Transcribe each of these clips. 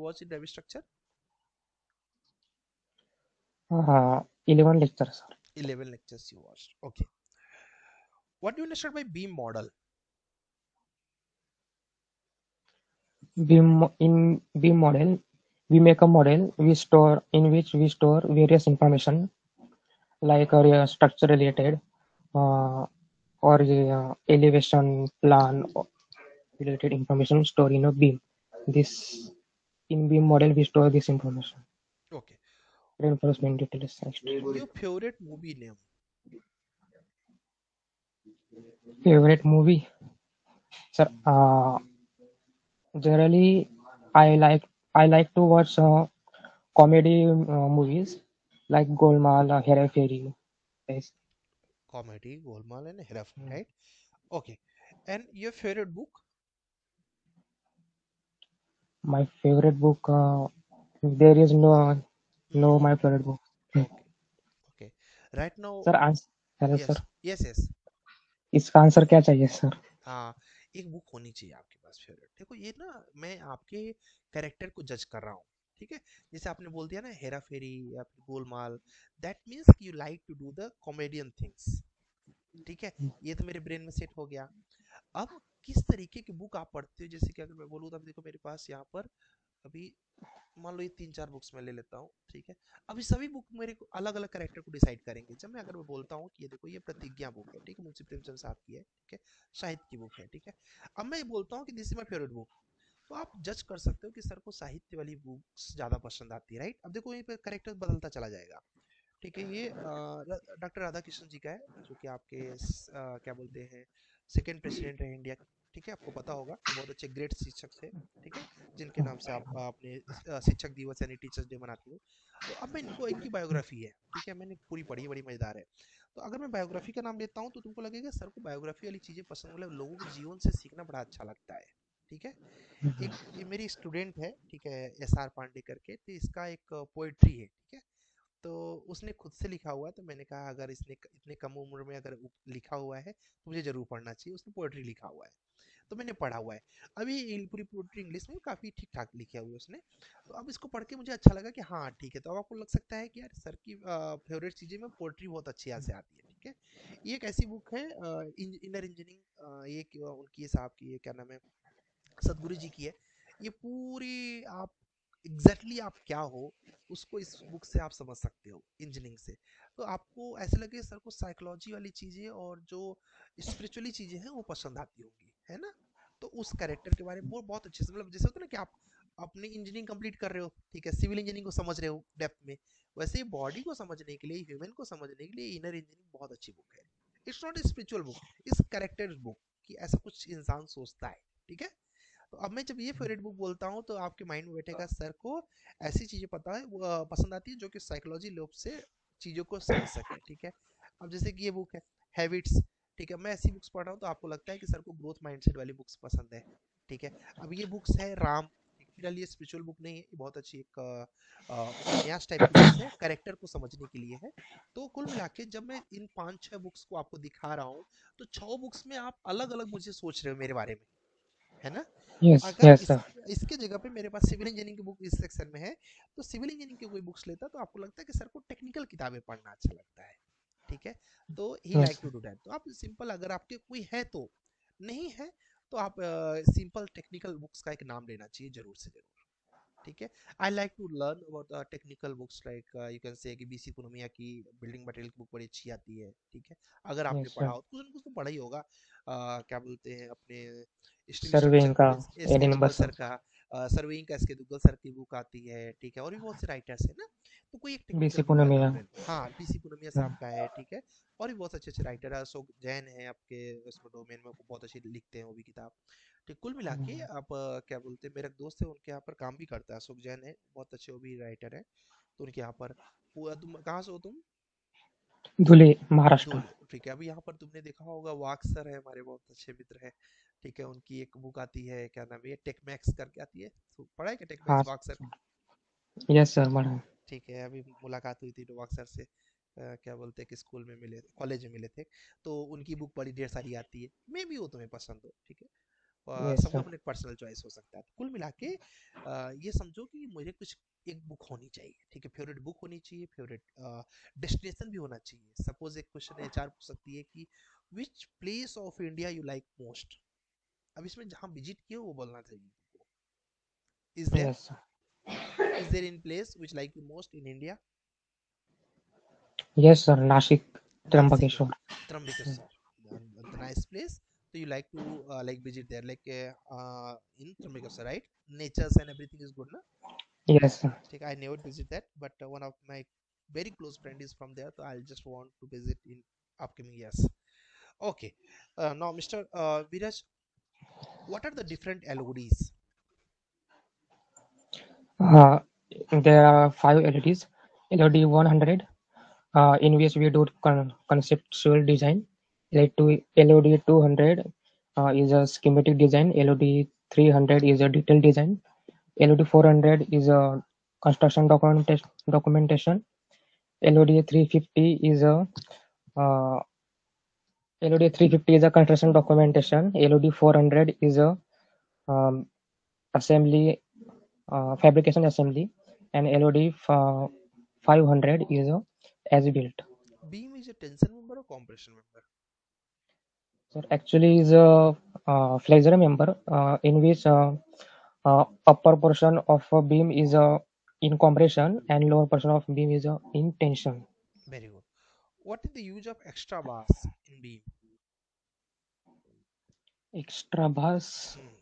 watched in Ravi structure? 11 lectures, sir. 11 lectures you watched. Okay. What do you understand by beam model? In beam model, we make a model in which we store various information like structure related uh, or elevation plan related information stored in a beam. This in beam model we store this information. Okay. Reinforcement details. Your favorite movie name? Favorite movie, sir. Generally, I like I like to watch comedy movies like Golmaal, Hera Fairy. Yes. Comedy, Golmaal and Hera, right? Okay. And your favorite book? My favorite book. There is no Mm, my favorite book. okay. Okay. Right now, sir answer है yes. Sir. Yes, yes. इसका answer क्या चाहिए sir? हाँ, एक book होनी चाहिए आपके पास favourite. देखो ये ना, मैं आपके कैरेक्टर को जज कर रहा हूँ, ठीक है? जैसे आपने बोल दिया ना हेरा फेरी या फिर Golmaal, that means you like to do the comedian things, ठीक है? ये तो मेरे ब्रेन में सेट हो गया। अब किस तरीके की बुक आप पढ़ते हो? जैसे कि अगर मैं बोलूँ तो अभी देखो मेरे पास यहाँ पर अभी मान लो ये 3-4 बुक्स मैं ले लेता हूँ, ठीक है? अभी सभी बुक मेरे को अलग-अलग कैरेक्टर को डिसाइड करेंगे। जब मैं अगर मैं बोलता हूँ कि ये देखो ये प्रतिज्ञा बुक है, ठीक है? मुंशी प्रेमचंद साहब की है, ठीक है? साहित्य की बुक है, ठीक है? अब मैं बोलता हूँ कि this is my favourite book, तो आप जज कर सकते हो कि सर को साहित्य वाली बुक्स ज़्यादा पसंद आती है, राइट? अब देखो यहीं पे कैरेक्टर बदलता चला जाएगा, ठीक है? ये डॉक्टर राधा कृष्ण जी का है, जो कि आपके क्या बोलते हैं, सेकंड प्रेसिडेंट रहे इंडिया के, ठीक है? आपको पता होगा कि बहुत अच्छे ग्रेट शिक्षक थे, ठीक है? जिनके नाम से आप अपने शिक्षक दिवस यानी टीचर्स डे मनाते हो। तो अब मैं इनको, इनकी बायोग्राफी है, ठीक है? मैंने पूरी पढ़ी है, बड़ी मजेदार है। तो अगर मैं बायोग्राफी का नाम लेता हूँ तो तुमको लगेगा सर को बायोग्राफी वाली चीजें पसंद, मतलब लोगों के जीवन से सीखना बड़ा अच्छा लगता है, ठीक है? एक ये मेरी स्टूडेंट है, ठीक है, SR पांडे करके, तो इसका एक पोएट्री है, ठीक है? तो उसने खुद से लिखा हुआ है, तो मैंने कहा अगर इसने इतने कम उम्र में अगर लिखा हुआ है तो मुझे जरूर पढ़ना चाहिए। उसने पोएट्री लिखा हुआ है, तो मैंने पढ़ा हुआ है। अभी पूरी पोएट्री इंग्लिश में काफ़ी ठीक ठाक लिखी हुई है उसने। तो अब इसको पढ़ के मुझे अच्छा लगा कि हाँ ठीक है, तो अब आपको लग सकता है कि यार सर की फेवरेट चीज़ें में पोएट्री बहुत अच्छी यहाँ से आती है, ठीक है? ये एक ऐसी बुक है, इनर इंजीनियरिंग, ये उनकी है साहब की, ये क्या नाम है, सदगुरु जी की है। ये पूरी आप एग्जैक्टली आप क्या हो उसको इस बुक से आप समझ सकते हो, इंजीनियरिंग से। तो आपको ऐसे लगे सर को साइकोलॉजी वाली चीजें और जो स्पिरिचुअली चीजें हैं वो पसंद आती होंगी, है ना? तो उस कैरेक्टर के बारे में वो बहुत अच्छे से, मतलब जैसे होता है ना कि आप अपनी इंजीनियरिंग कंप्लीट कर रहे हो, ठीक है, सिविल इंजीनियरिंग को समझ रहे हो डेप्थ में, वैसे ही बॉडी को समझने के लिए, ह्यूमन को समझने के लिए इनर इंजीनियरिंग बहुत अच्छी बुक है। It's not a spiritual book, it's character book, कि ऐसा कुछ इंसान सोचता है, ठीक है? तो अब मैं जब ये फेवरेट बुक बोलता हूँ तो आपके माइंड में बैठेगा सर को ऐसी चीजें पता है, वो पसंद आती है जो कि साइकोलॉजी लोग से चीजों को समझ सके, ठीक है? अब जैसे कि ये बुक है हैबिट्स, ठीक है? मैं ऐसी बुक्स पढ़ रहा हूँ तो आपको लगता है कि सर को ग्रोथ माइंडसेट वाली बुक्स पसंद है, ठीक है? अब ये बुक्स है राम, फिलहाल ये स्पिरिचुअल बुक नहीं है, ये बहुत अच्छी एक उपन्यास टाइप की बुक्स है, कैरेक्टर को समझने के लिए है। तो कुल मिला के जब मैं इन 5-6 बुक्स को आपको दिखा रहा हूँ, तो 6 बुक्स में आप अलग अलग मुझे सोच रहे हो मेरे बारे में, है ना? यस अगर यस सर. इसके जगह पे मेरे पास सिविल इंजीनियरिंग की बुक इस सेक्शन में है, तो सिविल इंजीनियरिंग की कोई बुक्स लेता तो आपको लगता है कि सर को टेक्निकल किताबें पढ़ना अच्छा लगता है, ठीक है? तो he yes like to do that. तो आप सिंपल, अगर आपके कोई है तो, नहीं है तो आप सिंपल टेक्निकल बुक्स का एक नाम लेना चाहिए जरूर से जरूर, ठीक है? I like to learn about technical books, like you can say कि BC पुनमिया की बिल्डिंग मटेरियल की बुक बड़ी अच्छी आती है, ठीक है? अगर आपने यस पढ़ा सर. हो तो कुछ तो पढ़ा ही होगा। क्या बोलते हैं अपने स्टील सर्वेइंग स्ट्रक्चर, का एस एडी के नंबर दुग्गल सर. सर का, सर्वेइंग का SK दुग्गल सर की बुक आती है, ठीक है? और भी बहुत से राइटर्स है ना, तो कोई एक टेक्निकल बीसी बुक का पूनमिया. नाम लेना। हाँ, BC पुनमिया साहब का है, ठीक है? और भी बहुत अच्छे अच्छे राइटर है, अशोक जैन है आपके उसमें डोमेन में, बहुत अच्छी लिखते हैं वो भी किताब। ठीक, कुल मिला के आप क्या बोलते हैं, मेरा एक दोस्त है उनके यहाँ पर काम भी करता है, अशोक जैन है, बहुत अच्छे वो भी राइटर है। तो उनके यहाँ पर तुम कहाँ से हो तुम? धुले, महाराष्ट्र. धूल, ठीक है। अभी यहाँ पर तुमने देखा होगा वाक सर है हमारे, बहुत अच्छे मित्र है, ठीक है? उनकी एक बुक आती है, क्या नाम है, ये टेकमैक्स करके आती है, तो पढ़ा है क्या हाँ. टेकमैक्स वाक सर का? यस सर, बड़ा. ठीक है, अभी मुलाकात हुई थी तो वाक सर से क्या बोलते हैं कि स्कूल में मिले, कॉलेज में मिले थे। तो उनकी बुक बड़ी ढेर सारी आती है, मे भी वो तुम्हें पसंद हो, ठीक है? Yes, सबका sir. अपना एक पर्सनल चॉइस हो सकता है। कुल मिला के ये समझो कि मुझे कुछ एक बुक होनी चाहिए, ठीक है, फेवरेट बुक होनी चाहिए, फेवरेट डेस्टिनेशन भी होना चाहिए। सपोज एक क्वेश्चन एचआर पूछ सकती है कि which place of India you like most. अब इसमें जहाँ विजिट किए वो बोलना चाहिए। Is there Yes, sir. Is there in place which like you most in India? Yes, sir. Nashik, Nashik, Trambakeshwar. Trambakeshwar, the nice place. So you like to like visit there, like in Trambakeshwar, right? Natures and everything is good, na? Yes, sir. Take, I never visit that, but one of my very close friend is from there, so I'll just want to visit in upcoming years. Okay, now Mr. Viraj, what are the different LODs? Uh, there are five LEDs. LED 100, in which we do conceptual design. LED 200 is a schematic design. LED 300 is a detailed design. LED 400 is a construction documentation. LED 350 is a uh, LED 350 is a construction documentation. LED 400 is a um, assembly fabrication assembly, and LOD 500 is a as built. Beam is a tension member or compression member? So actually is a flexure member in which upper portion of a beam is in compression and lower portion of beam is in tension. Very good. What is the use of extra bars in beam? Extra bars? Hmm,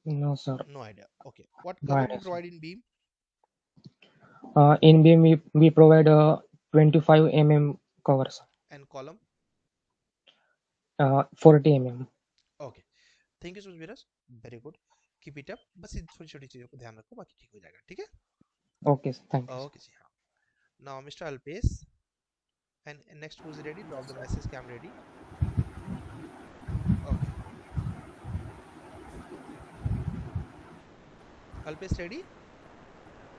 No, sir. no idea. Okay. What No cover we idea, sir. provide in beam In beam we provide 25 mm covers, and column? 40 mm. Okay. Thank you so much Viraj, very good, keep it up. बस इन छोटी छोटी चीज़ों को ध्यान रखो, बाकी ठीक हो जाएगा, ठीक है? Okay, sir. Thank you, sir. Okay जी हाँ। Now mister Alpesh, and next who is ready, drop the message कि I am ready. Okay, Alpesh ready?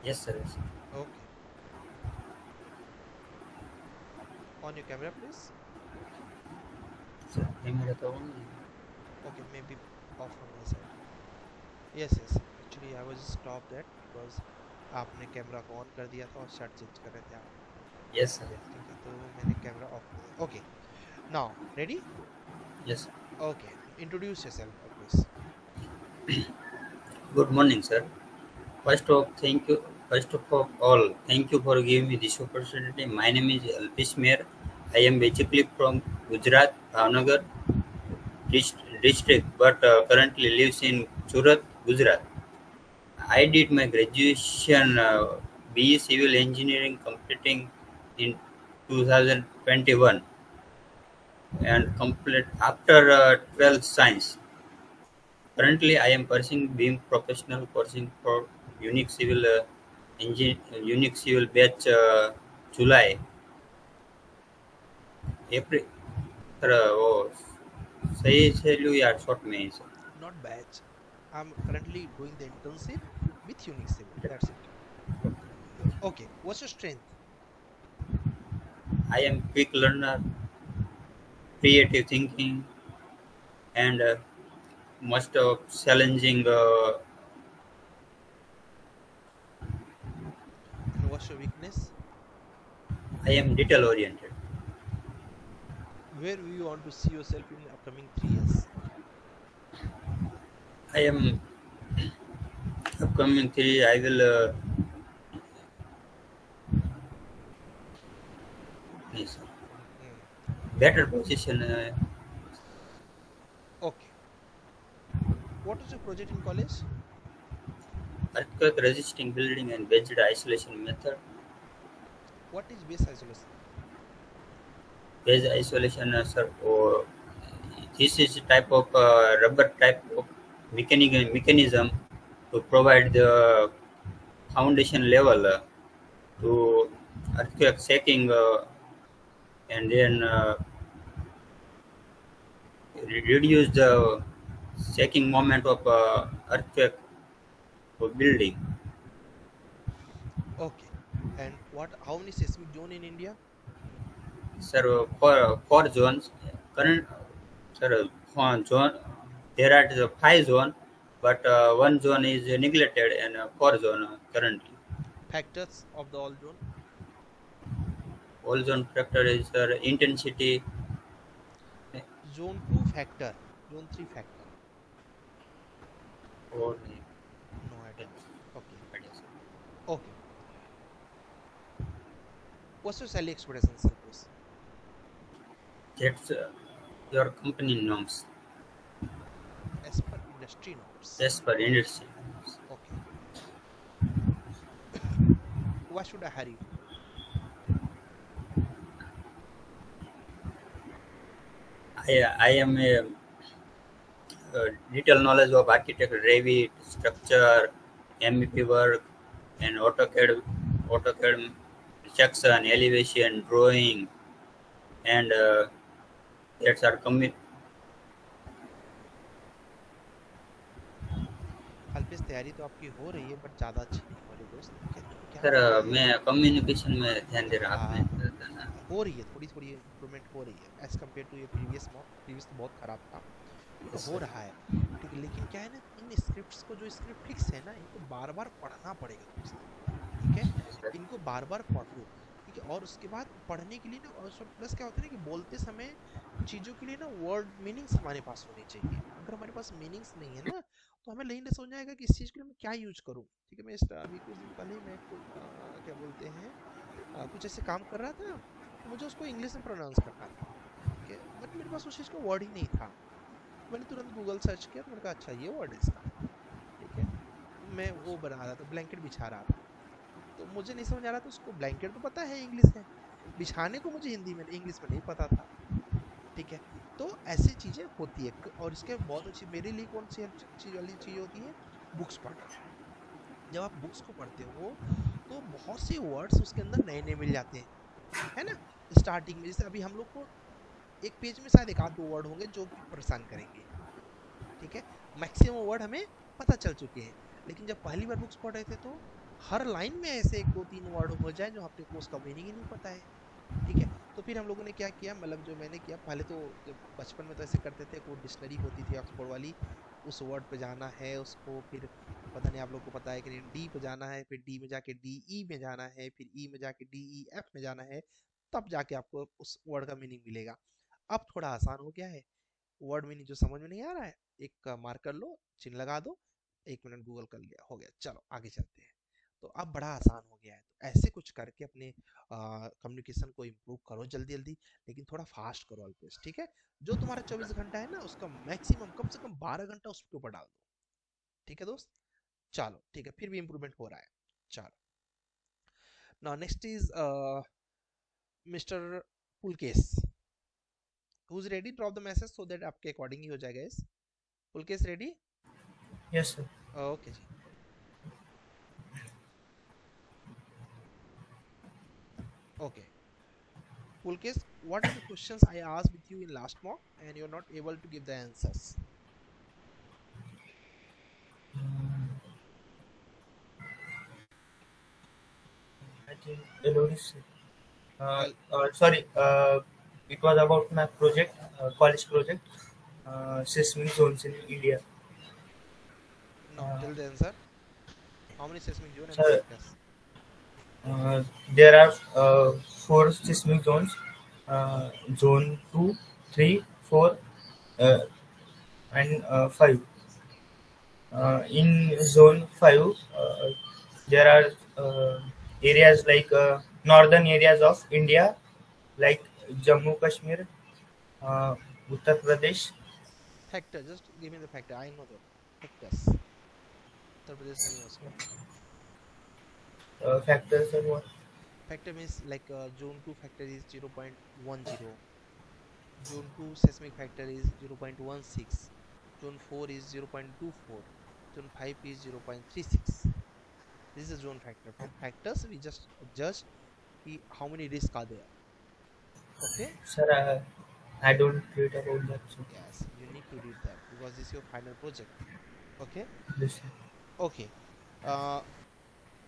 Yes, sir. Yes. Okay, on your camera please. Sir, I made a call. Okay, may be off from my side. Yes yes, actually I was stop that because आपने camera को on कर दिया था और shut change कर रहे थे आप, Yes, sir. ठीक है, तो मैंने कैमरा ऑफ कर दिया। Okay, now ready? Yes. Okay, introduce yourself Alpesh. Good morning, sir. First of thank you. First of all, thank you for giving me this opportunity. My name is Alpesh Mer. I am basically from Gujarat, Bhavnagar district, but currently lives in Surat, Gujarat. I did my graduation BE Civil Engineering completing in 2021 and complete after 12th Science. Currently, I am pursuing being professional coursing for Unique Civil Unique Civil batch July, April. Sir वो सही से लो यार short में ही sir. Not batch. I'm currently doing the internship with Unix Civil. That's it. Okay. What's your strength? I am quick learner, creative thinking, and most of challenging. And what's your weakness? I am detail oriented. Where do you want to see yourself in the upcoming 3 years? I am upcoming 3. I will. Yes, better position. Okay. What is your project in college? Earthquake resisting building and based isolation method. What is base isolation? Base isolation, sir. This is a type of rubber type of mechanism to provide the foundation level to earthquake shaking and then reduce the shaking moment of earthquake building. Okay. And how many seismic zone in India? Sir, for zones, current sir, zone there are the 5 zone, but one zone is neglected and 4 zone currently. Factors of the all zone. All zone factor is intensity. Zone 2 factor. Zone 3 factor. Or No idea. Okay. Okay. What's your salary expectation, sir? Please? that's your company norms. As per industry norms. As per industry. Okay. Why should I hire you? I am a detailed knowledge of architecture, Revit, structure, MEP work, and AutoCAD section, elevation, drawing, and that's our Alpesh तैयारी तो आपकी हो रही है but ज़्यादा अच्छी नहीं हो रही दोस्त क्या सर होता है मैं कम्युनिकेशन में ध्यान दे रहा हाँ आपने हो रही है थोड़ी थोड़ी इम्प्रूवमेंट हो रही है एज कम्पेयर टू ये प्रीवियस तो बहुत ख़राब था तो हो रहा है ठीक है लेकिन क्या है ना इन स्क्रिप्ट्स को जो स्क्रिप्ट फिक्स है ना इनको बार बार पढ़ना पड़ेगा दोस्त ठीक है इनको बार बार पढ़ लो ठीक है और उसके बाद पढ़ने के लिए ना और प्लस क्या होता है ना कि बोलते समय चीज़ों के लिए ना वर्ड मीनिंग्स हमारे पास होनी चाहिए अगर हमारे पास मीनिंग्स नहीं है ना तो हमें नहीं समझ आएगा कि इस चीज़ के लिए मैं क्या यूज करूँ ठीक है मैं अभी कुछ दिन पहले मैं क्या बोलते हैं कुछ ऐसे काम कर रहा था तो मुझे उसको इंग्लिश में प्रोनाउंस करना था ठीक है बट मेरे पास उस चीज़ का वर्ड ही नहीं था मैंने तुरंत गूगल सर्च किया तो मैंने कहा अच्छा ये वर्ड है इसका ठीक है मैं वो बना रहा था ब्लैंकेट बिछा रहा था तो मुझे नहीं समझ आ रहा था उसको ब्लैंकेट तो पता है इंग्लिश है बिछाने को मुझे हिंदी में इंग्लिश में नहीं पता था ठीक है तो ऐसी चीज़ें होती है और इसके बहुत अच्छी मेरे लिए कौन सी चीज़ वाली चीज़ होती है बुक्स पढ़ना जब आप बुक्स को पढ़ते हो तो बहुत से वर्ड्स उसके अंदर नए नए मिल जाते हैं है ना स्टार्टिंग में जैसे अभी हम लोग को एक पेज में शायद एक आध दो वर्ड होंगे जो परेशान करेंगे ठीक है मैक्सिमम वर्ड हमें पता चल चुके हैं लेकिन जब पहली बार बुक्स पढ़ रहे थे तो हर लाइन में ऐसे एक दो तीन वर्ड हो जाए जो आपको उसका मीनिंग ही नहीं पता है ठीक है तो फिर हम लोगों ने क्या किया मतलब जो मैंने किया पहले तो जब बचपन में तो ऐसे करते थे कोई डिक्शनरी होती थी ऑक्सफोर्ड वाली उस वर्ड पे जाना है उसको फिर पता नहीं आप लोग को पता है कि नहीं डी पे जाना है फिर डी में जाके डी ई में जाना है फिर ई में जाके डी ई एफ में जाना है तब जाके आपको उस वर्ड का मीनिंग मिलेगा अब थोड़ा आसान हो गया है वर्ड मीनिंग जो समझ में नहीं आ रहा है एक मार्क कर लो चिन्ह लगा दो 1 मिनट गूगल कर लिया हो गया चलो आगे चलते हैं तो अब बड़ा आसान हो गया है तो ऐसे कुछ करके अपने कम्युनिकेशन को इम्प्रूव करो जल्दी जल्दी लेकिन थोड़ा फास्ट करो अल्पेश ठीक है जो तुम्हारा 24 घंटा है ना उसका मैक्सिमम कम से कम 12 घंटा उसके ऊपर डाल दो ठीक है दोस्त चलो ठीक है फिर भी इम्प्रूवमेंट हो रहा है चलो now next is mister Pulkesh who's ready drop the message so that आपके अकॉर्डिंग ही हो जाएगा इस Pulkesh ready yes sir okay जी okay Pulkesh, what are the questions I asked with you in last mock and you're not able to give the answers I think Eloise. Sorry, it was about my project, college project, seismic zones in India. no tell the answer how many seismic zone and Sir, factors there are 4 seismic zones, zone 2, 3, 4, and 5. In zone 5, there are areas like northern areas of India, like Jammu Kashmir, Uttar Pradesh. factor just give me the factor I know that factors Uttar Pradesh नहीं है उसमें Factors are what? factor means like zone 2 factor is 0.10 zone 2 seismic factor is 0.16 zone 4 is 0.24 zone 5 is 0.36 this is a zone factor from factors we just judge how many risks are there okay Sir, I don't read about that. So. yes you need to read that because this is your final project okay Yes, sir. okay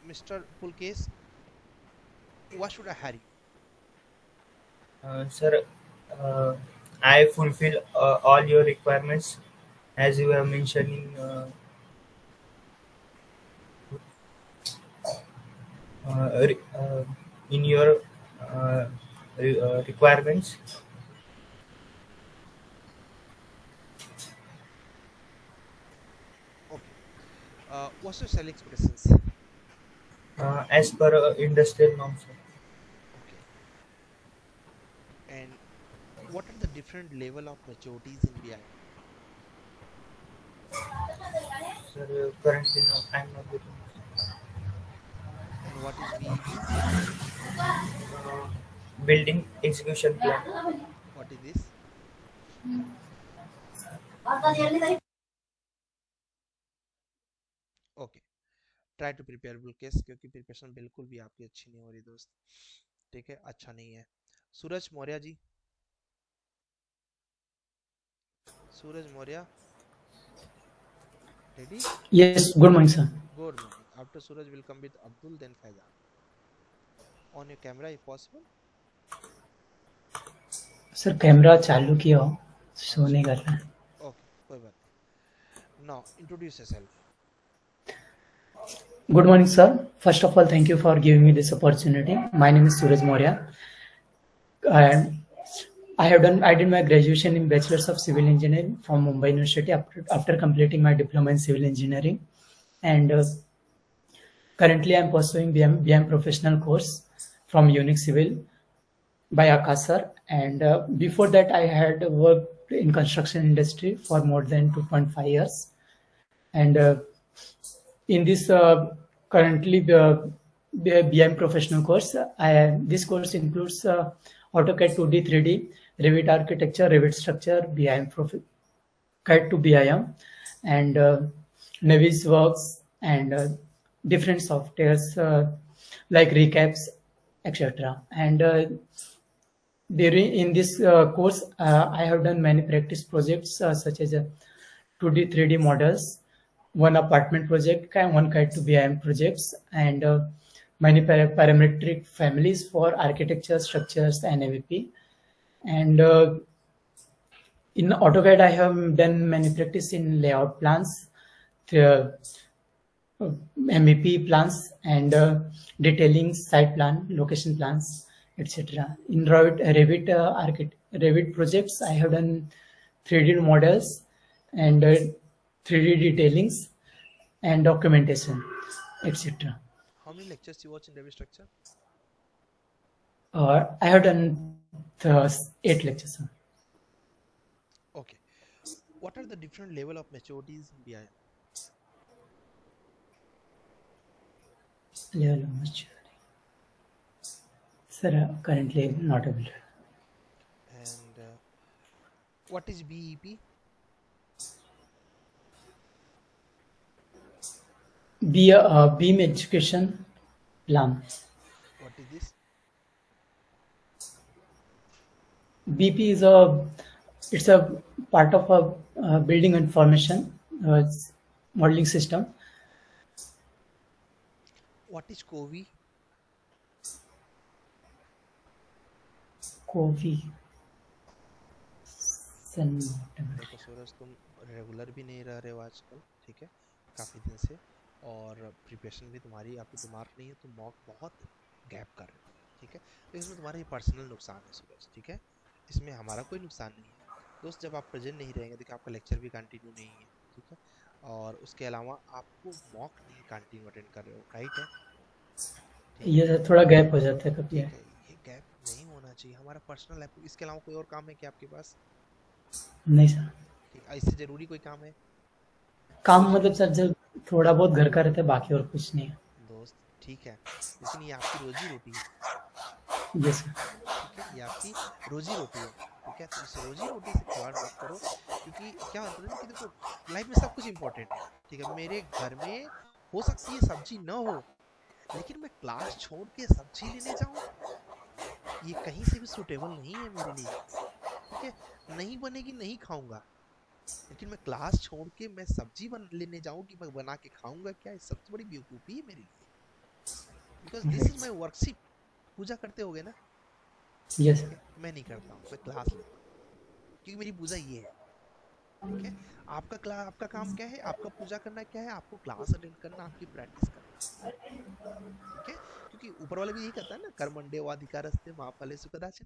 Mr. Pulkesh why should I hire you Sir, I fulfill all your requirements. as you have mentioned in your uh, requirements. Okay. What's your cell expressions? As per industrial norms. Okay. And what are the different level of maturities in BIM? Sir, currently no, I'm not getting. And what is BEP? Building execution plan. What is this? Okay, try to preparable case, क्योंकि preparation बिल्कुल भी आपकी अच्छी नहीं हो रही दोस्त, ठीक है, अच्छा नहीं है। Suraj Maurya ji, Suraj Maurya, ready? Yes, good morning, sir. Good morning. After Suraj will come with Abdul, then Faizan. On your camera if possible. Sir camera चालू किया हो, शो नहीं कर रहा है। ओके, कोई बात नहीं। Now introduce yourself. Good morning, sir. First of all, thank you for giving me this opportunity. My name is Suraj Maurya, and I did my graduation in Bachelor's of Civil Engineering from Mumbai University after completing my diploma in civil engineering, and currently I'm pursuing BM professional course from Unix Civil by Akash sir. And before that, I had worked in construction industry for more than 2.5 years, and in this currently the BIM professional course, this course includes AutoCAD 2D, 3D, Revit architecture, Revit structure, BIM CAD to BIM, and Navisworks, and different softwares like recaps, etc. And in this course, I have done many practice projects such as 2D, 3D models, one apartment project, one CAD to BIM projects, and many parametric families for architecture, structures, and MEP. And in AutoCAD, I have done many practice in layout plans, MEP plans, and detailing site plan, location plans, etc. In Revit projects, I have done 3D models and 3D detailings and documentation, etc. How many lectures you watch in Revit structure? I have done 8 lectures. Okay. What are the different level of maturities in BIM? Level of maturity. Sir, currently not able to. And what is BEP? BIM education plan. What is this? BP is it's a part of a building information modeling system. What is COVI? COVI. देखो सूरज, तुम regular भी नहीं रह रहे हो आजकल, ठीक है, काफ़ी दिन से, और प्रिपरेशन भी तुम्हारी, आपकी दिमाग नहीं है, तुम मॉक बहुत गैप कर रहे हो, ठीक है, तो इसमें तुम्हारा ये पर्सनल नुकसान है सूरज, ठीक है, इसमें हमारा कोई नुकसान नहीं है दोस्त। जब आप प्रेजेंट नहीं रहेंगे, देखिए आपका लेक्चर भी कंटिन्यू नहीं है, ठीक है, और उसके अलावा आपको मॉक नहीं कंटिन्यू अटेंड कर रहे हो, राइट है? ये थोड़ा गैप हो जाता है कभी। ये गैप नहीं होना चाहिए, हमारा पर्सनल है। इसके अलावा कोई और काम है क्या आपके पास? नहीं सर। इससे जरूरी कोई काम है? काम मतलब सर जब थोड़ा बहुत घर का रहता है, बाकी और कुछ नहीं है दोस्त, ठीक है, लेकिन ये आपकी रोजी रोटी है। Yes sir. ठीक है, ये आपकी रोजी रोटी है, ठीक है, तो इस रोजी रोटी से खिलवाड़ मत करो, क्योंकि क्या होता है कि देखो लाइफ में सब कुछ इम्पोर्टेंट है, ठीक है, मेरे घर में हो सकती है सब्जी न हो, लेकिन मैं क्लास छोड़ के सब्जी लेने जाऊँ, ये कहीं से भी सूटेबल नहीं है मेरे लिए, ठीक है, नहीं बनेगी नहीं खाऊंगा, लेकिन मैं क्लास छोड़ के मैं सब्जी लेने जाऊं कि मैं बना के खाऊंगा क्या, ये सबसे बड़ी बेवकूफ़ी है मेरे लिए, because this is my worship. पूजा करते होगे ना? यस मैं नहीं करता हूँ, मैं क्लास लेता हूँ, क्योंकि मेरी पूजा ये है, ठीक है, आपका काम क्या है, आपका पूजा करना क्या है, आपको क्लास अटेंड करना, आपकी प्रैक्टिस करना। ठीक है, क्योंकि ऊपर वाला भी यही कहता है ना, कर्मण्डे वाधिकारस्ते मा फलेषु कदाचन।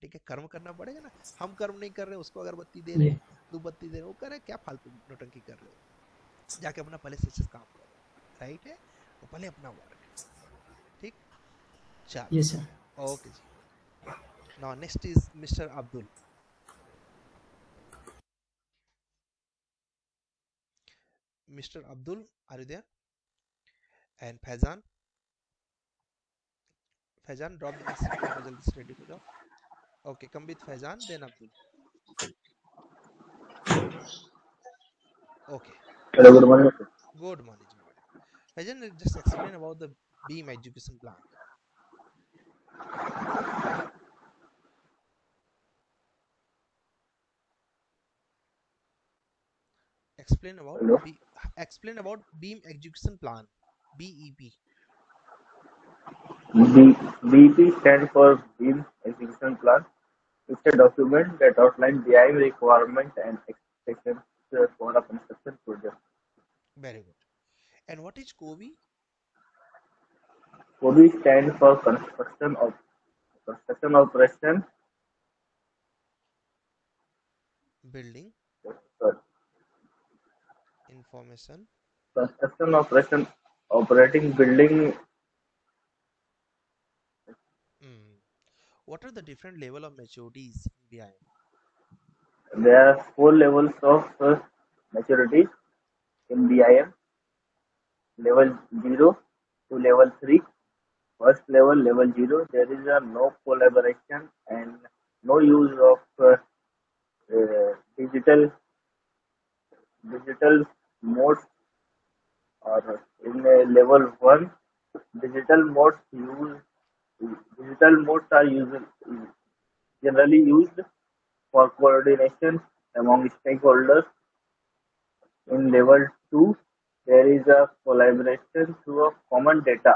ठीक है, कर्म करना पड़ेगा ना। हम कर्म नहीं कर रहे, उसको अगरबत्ती दे रहे Yeah. हैं, धूपबत्ती दे रहे हैं, वो कह रहे हैं क्या फालतू नौटंकी कर रहे हो, जाके अपना पहले से अच्छे काम करो। राइट है, तो पहले अपना वर्क। ठीक, Yes, sir. चलो ओके जी। Now next is mister Abdul. Mister Abdul, are you there? And Faizan, Faizan drop the accept थोड़ा जल्दी से रेडी हो जाओ। Okay, come with Faizan then Abdul. Okay, Hello, good morning, sir. Good morning जी, morning. Faizan, just explain about the beam education plan. explain about Hello. B, explain about beam execution plan, BEP. BP stands for Beam Execution Plan. It's a document that outlines the aim requirement and expectations for a construction project. Very good. And what is COBE? COBE stands for Construction Operation. Building Sorry, information. Construction Operation Operating Building. Mm. What are the different level of maturities in BIM? There are 4 levels of maturity in BIM. Level 0 to level 3. First level, level 0, there is no collaboration and no use of digital modes. Or in level 1, digital modes use digital modes are generally used for coordination among stakeholders. In level 2, there is a collaboration through a common data.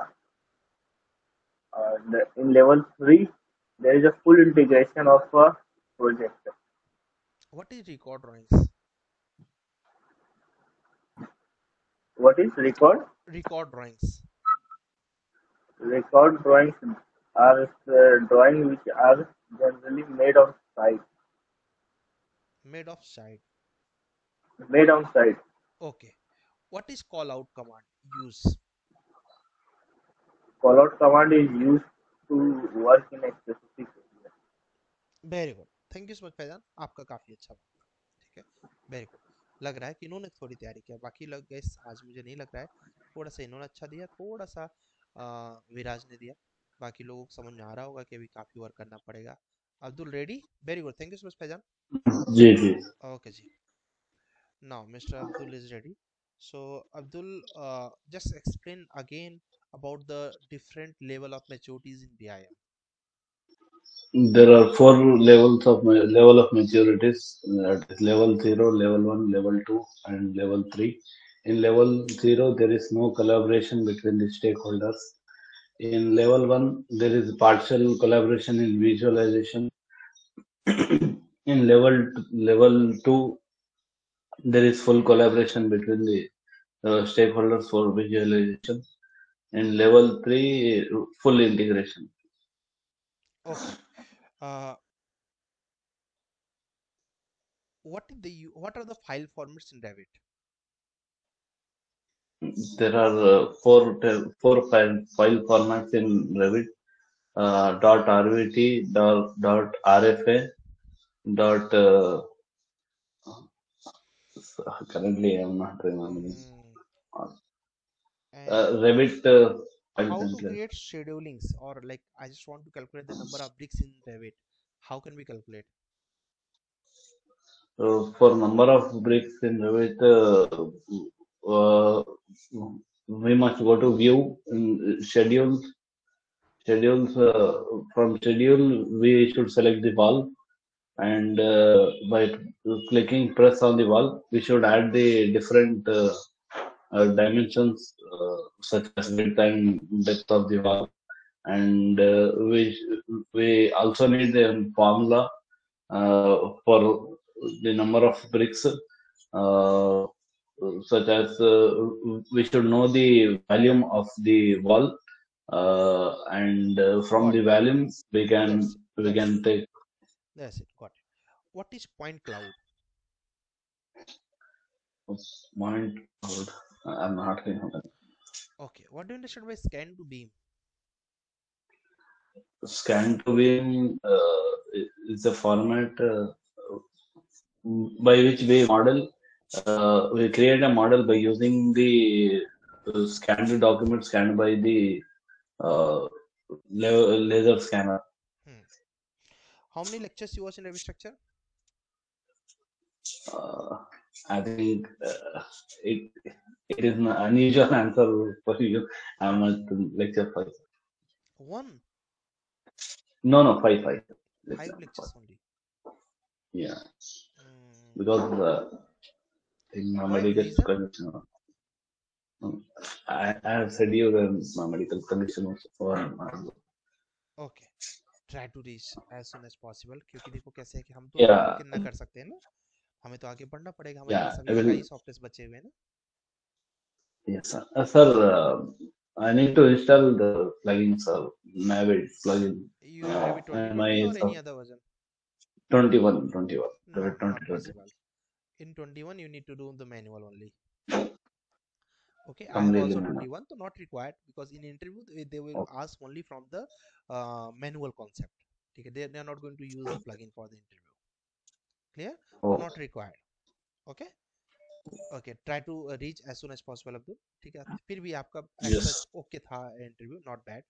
And in level 3, there is a full integration of a project. What is record drawings? What is record? Record drawings. Record drawings are drawings which are generally made on site. Made of side. Made on site. Okay. What is call out command? Use. Callout command is used to work in a specific area. Very good, thank you so much Faizan, आपका काफ़ी अच्छा था। ठीक है, very good. लग रहा है कि इन्होंने थोड़ी तैयारी किया, बाकी लोग गए आज मुझे नहीं लग रहा है। थोड़ा सा इन्होंने अच्छा दिया, थोड़ा सा विराज ने दिया। बाकी लोगों को समझ में आ रहा होगा कि अभी काफ़ी वर्क करना पड़ेगा। Abdul ready? Very good, thank you so much Faizan. जी जी ओके जी, now mister Abdul is ready. So Abdul, just explain again about the different level of maturities in BIM. There are 4 level of maturities. That is level 0, level 1, level 2, and level 3. In level 0, there is no collaboration between the stakeholders. In level 1, there is partial collaboration in visualization. In level 2, there is full collaboration between the stakeholders for visualization. In level 3, full integration. Okay. Uh, what are the file formats in Revit? There are four file formats in Revit: .rvt, .rfa, dot. Currently, I am not remembering. Mm. And Revit file how to template. create schedulings, or like I just want to calculate the number of bricks in Revit. How can we calculate? For number of bricks in Revit, we must go to view schedules. From schedule, we should select the wall, and by clicking press on the wall, we should add the different dimensions such as width and depth of the wall, and we also need a formula for the number of bricks. uh, such as we should know the volume of the wall, and from Got the it. volume we can That's we that's can take that's it. Got it. What is point cloud? point cloud. I'm not remembering. Okay. What do you understand by scan to beam? Scan to beam is a format by which we create a model by using the scanned document scanned by the uh, laser scanner. Hmm. How many lectures you watch in every structure? Uh, I think it it is an unusual answer for you. I'm at lecture 5. One. No, 5. Five Lecture 5. lectures only. Yeah, Hmm. because in my Why? medical Reason? condition, I have said you my medical condition was for Okay. Try to reach as soon as possible, क्योंकि देखो कैसे है कि हम तो yeah, मुमकिन ना कर सकते हैं ना, हमें तो आगे बढ़ना पड़ेगा, हमारे yeah. पास I अभी will. 28 सॉफ्टवेयर बचे हुए हैं ना. Yes, sir. Sir, I need to install the plugin, sir. Navid plugin. You have Revit And 2020 my or any other version? 21. No, Navid not 2020. possible. In 21 you need to do the manual only. Okay, I have Completely also manual. 21, so not required, because in interview they will Okay. ask only from the manual concept. Okay, they are not going to use the plugin for the interview. Clear? So Oh, not required. Okay. Okay, try to reach as soon as possible, Abdul. ठीक है, फिर भी आपका as yes. such okay था interview, not bad.